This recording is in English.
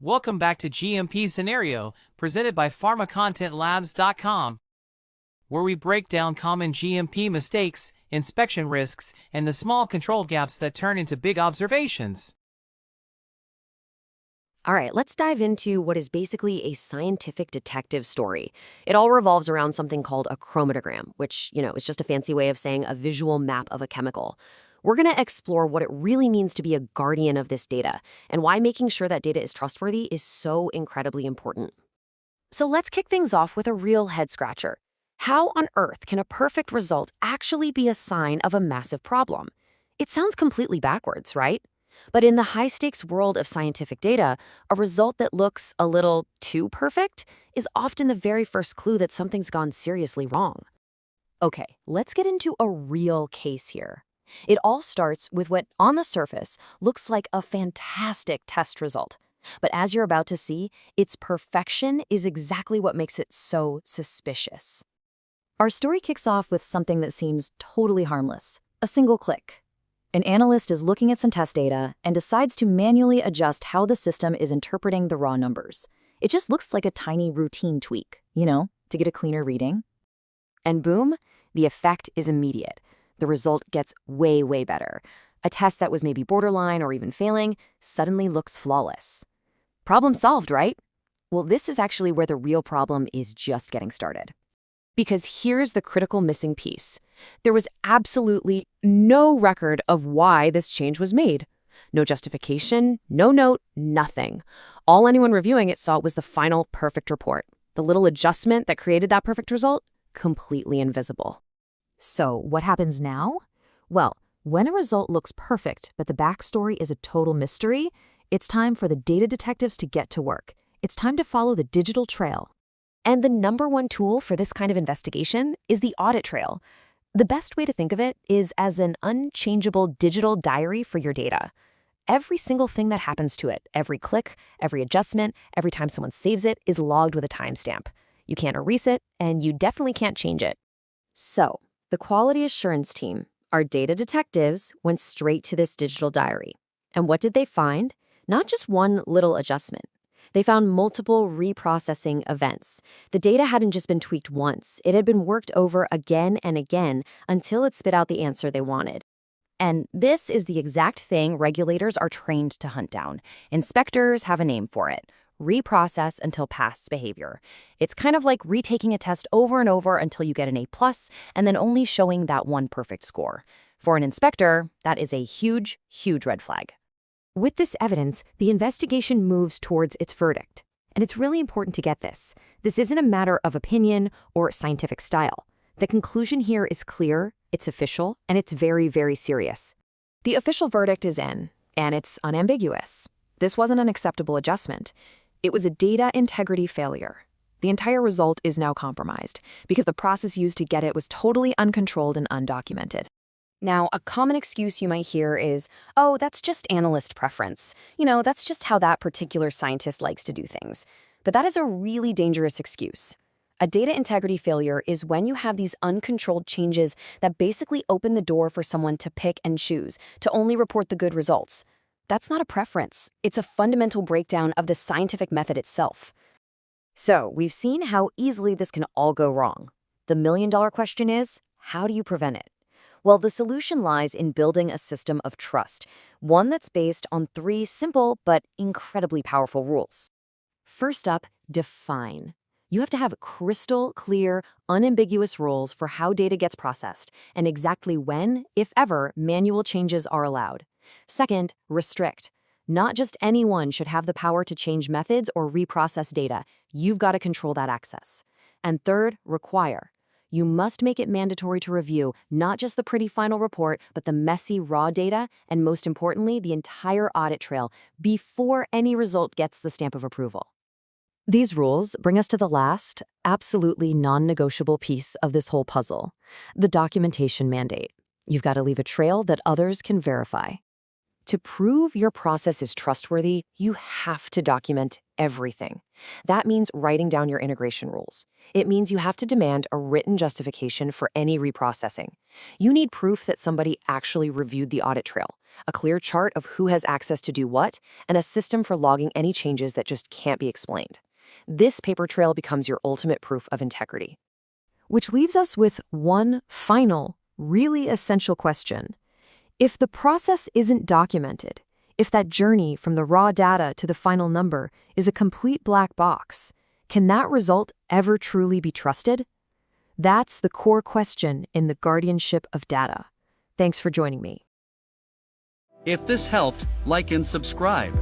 Welcome back to GMP Scenario, presented by PharmaContentLabs.com, where we break down common GMP mistakes, inspection risks, and the small control gaps that turn into big observations. All right, let's dive into what is basically a scientific detective story. It all revolves around something called a chromatogram, which, is just a fancy way of saying a visual map of a chemical. We're going to explore what it really means to be a guardian of this data and why making sure that data is trustworthy is so incredibly important. So let's kick things off with a real head-scratcher. How on earth can a perfect result actually be a sign of a massive problem? It sounds completely backwards, right? But in the high-stakes world of scientific data, a result that looks a little too perfect is often the very first clue that something's gone seriously wrong. Okay, let's get into a real case here. It all starts with what, on the surface, looks like a fantastic test result. But as you're about to see, its perfection is exactly what makes it so suspicious. Our story kicks off with something that seems totally harmless: a single click. An analyst is looking at some test data and decides to manually adjust how the system is interpreting the raw numbers. It just looks like a tiny routine tweak, to get a cleaner reading. And boom, the effect is immediate. The result gets way, way better. A test that was maybe borderline or even failing suddenly looks flawless. Problem solved, right? Well, this is actually where the real problem is just getting started. Because here's the critical missing piece. There was absolutely no record of why this change was made. No justification, no note, nothing. All anyone reviewing it saw was the final perfect report. The little adjustment that created that perfect result, completely invisible. So what happens now? Well, when a result looks perfect, but the backstory is a total mystery, it's time for the data detectives to get to work. It's time to follow the digital trail. And the number one tool for this kind of investigation is the audit trail. The best way to think of it is as an unchangeable digital diary for your data. Every single thing that happens to it, every click, every adjustment, every time someone saves it, is logged with a timestamp. You can't erase it, and you definitely can't change it. So, the quality assurance team, our data detectives, went straight to this digital diary. And what did they find? Not just one little adjustment. They found multiple reprocessing events. The data hadn't just been tweaked once. It had been worked over again and again until it spit out the answer they wanted. And this is the exact thing regulators are trained to hunt down. Inspectors have a name for it: reprocess until past behavior. It's kind of like retaking a test over and over until you get an A+, and then only showing that one perfect score. For an inspector, that is a huge, huge red flag. With this evidence, the investigation moves towards its verdict. And it's really important to get this. This isn't a matter of opinion or scientific style. The conclusion here is clear, it's official, and it's very, very serious. The official verdict is in, and it's unambiguous. This wasn't an acceptable adjustment. It was a data integrity failure. The entire result is now compromised because the process used to get it was totally uncontrolled and undocumented. Now, a common excuse you might hear is, oh, that's just analyst preference. That's just how that particular scientist likes to do things. But that is a really dangerous excuse. A data integrity failure is when you have these uncontrolled changes that basically open the door for someone to pick and choose, to only report the good results. That's not a preference. It's a fundamental breakdown of the scientific method itself. So, we've seen how easily this can all go wrong. The million-dollar question is, how do you prevent it? Well, the solution lies in building a system of trust, one that's based on 3 simple but incredibly powerful rules. First up, define. You have to have crystal clear, unambiguous rules for how data gets processed and exactly when, if ever, manual changes are allowed. Second, restrict. Not just anyone should have the power to change methods or reprocess data. You've got to control that access. And third, require. You must make it mandatory to review not just the pretty final report, but the messy raw data, and most importantly, the entire audit trail before any result gets the stamp of approval. These rules bring us to the last, absolutely non-negotiable piece of this whole puzzle: the documentation mandate. You've got to leave a trail that others can verify. To prove your process is trustworthy, you have to document everything. That means writing down your integration rules. It means you have to demand a written justification for any reprocessing. You need proof that somebody actually reviewed the audit trail, a clear chart of who has access to do what, and a system for logging any changes that just can't be explained. This paper trail becomes your ultimate proof of integrity. Which leaves us with one final, really essential question. If the process isn't documented, if that journey from the raw data to the final number is a complete black box, can that result ever truly be trusted? That's the core question in the guardianship of data. Thanks for joining me. If this helped, like and subscribe.